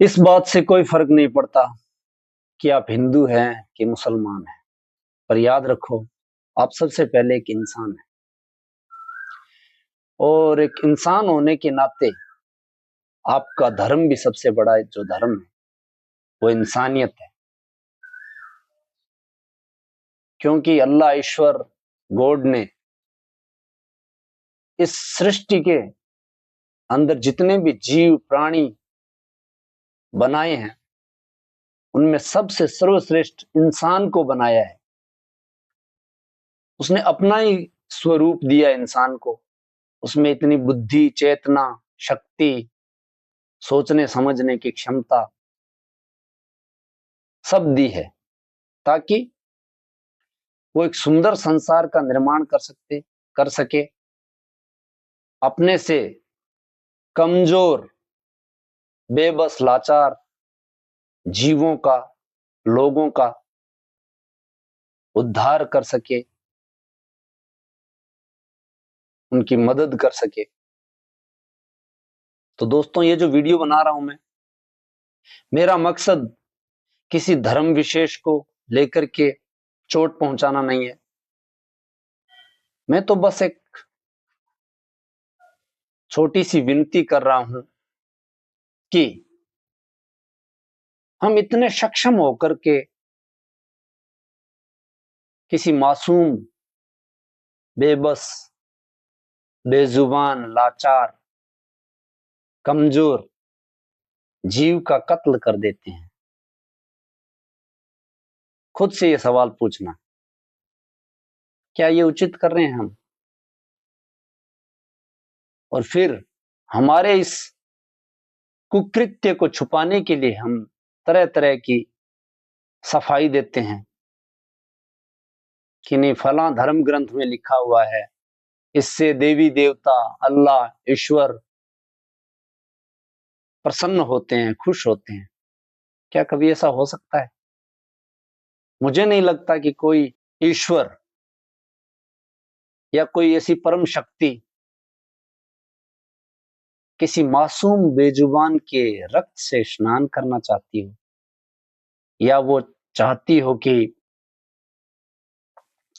इस बात से कोई फर्क नहीं पड़ता कि आप हिंदू हैं कि मुसलमान हैं, पर याद रखो आप सबसे पहले एक इंसान हैं, और एक इंसान होने के नाते आपका धर्म भी सबसे बड़ा जो धर्म है वो इंसानियत है। क्योंकि अल्लाह ईश्वर गॉड ने इस सृष्टि के अंदर जितने भी जीव प्राणी बनाए हैं उनमें सबसे सर्वश्रेष्ठ इंसान को बनाया है। उसने अपना ही स्वरूप दिया इंसान को, उसमें इतनी बुद्धि, चेतना, शक्ति, सोचने समझने की क्षमता सब दी है, ताकि वो एक सुंदर संसार का निर्माण कर सके। अपने से कमजोर, बेबस, लाचार जीवों का, लोगों का उद्धार कर सके, उनकी मदद कर सके। तो दोस्तों, ये जो वीडियो बना रहा हूं मैं, मेरा मकसद किसी धर्म विशेष को लेकर के चोट पहुंचाना नहीं है। मैं तो बस एक छोटी सी विनती कर रहा हूं कि हम इतने सक्षम होकर के किसी मासूम, बेबस, बेजुबान, लाचार, कमजोर जीव का कत्ल कर देते हैं। खुद से ये सवाल पूछना, क्या ये उचित कर रहे हैं हम? और फिर हमारे इस कुकृत्य को छुपाने के लिए हम तरह तरह की सफाई देते हैं कि नहीं, फलां धर्म ग्रंथ में लिखा हुआ है, इससे देवी देवता, अल्लाह, ईश्वर प्रसन्न होते हैं, खुश होते हैं। क्या कभी ऐसा हो सकता है? मुझे नहीं लगता कि कोई ईश्वर या कोई ऐसी परम शक्ति किसी मासूम बेजुबान के रक्त से स्नान करना चाहती हो, या वो चाहती हो कि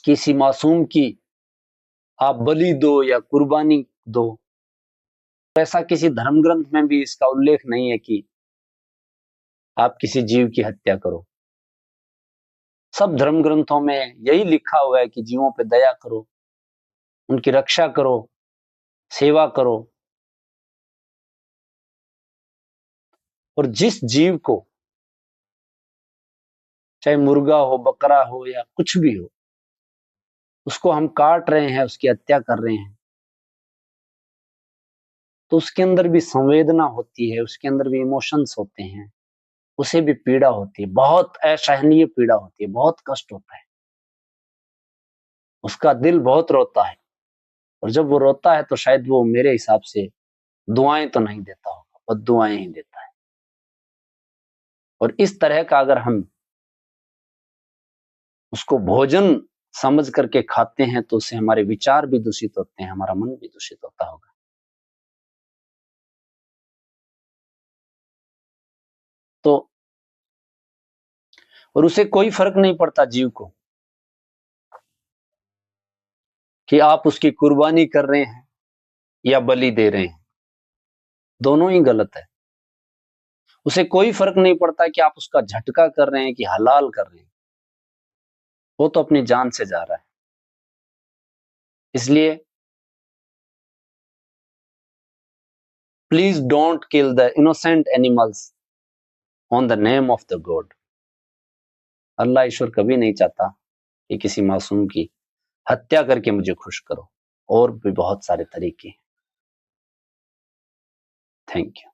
किसी मासूम की आप बलि दो या कुर्बानी दो। ऐसा किसी धर्म ग्रंथ में भी इसका उल्लेख नहीं है कि आप किसी जीव की हत्या करो। सब धर्म ग्रंथों में यही लिखा हुआ है कि जीवों पे दया करो, उनकी रक्षा करो, सेवा करो। और जिस जीव को, चाहे मुर्गा हो, बकरा हो या कुछ भी हो, उसको हम काट रहे हैं, उसकी हत्या कर रहे हैं, तो उसके अंदर भी संवेदना होती है, उसके अंदर भी इमोशंस होते हैं, उसे भी पीड़ा होती है, बहुत असहनीय पीड़ा होती है, बहुत कष्ट होता है, उसका दिल बहुत रोता है। और जब वो रोता है तो शायद वो, मेरे हिसाब से, दुआएं तो नहीं देता होगा, बद्दुआएं ही देता है। और इस तरह का अगर हम उसको भोजन समझ करके खाते हैं तो उससे हमारे विचार भी दूषित होते हैं, हमारा मन भी दूषित होता होगा। तो और उसे कोई फर्क नहीं पड़ता जीव को कि आप उसकी कुर्बानी कर रहे हैं या बलि दे रहे हैं, दोनों ही गलत है। उसे कोई फर्क नहीं पड़ता कि आप उसका झटका कर रहे हैं कि हलाल कर रहे हैं, वो तो अपनी जान से जा रहा है। इसलिए please don't kill the innocent animals on the name of the god. Allah ईश्वर कभी नहीं चाहता कि किसी मासूम की हत्या करके मुझे खुश करो। और भी बहुत सारे तरीके हैं। Thank you.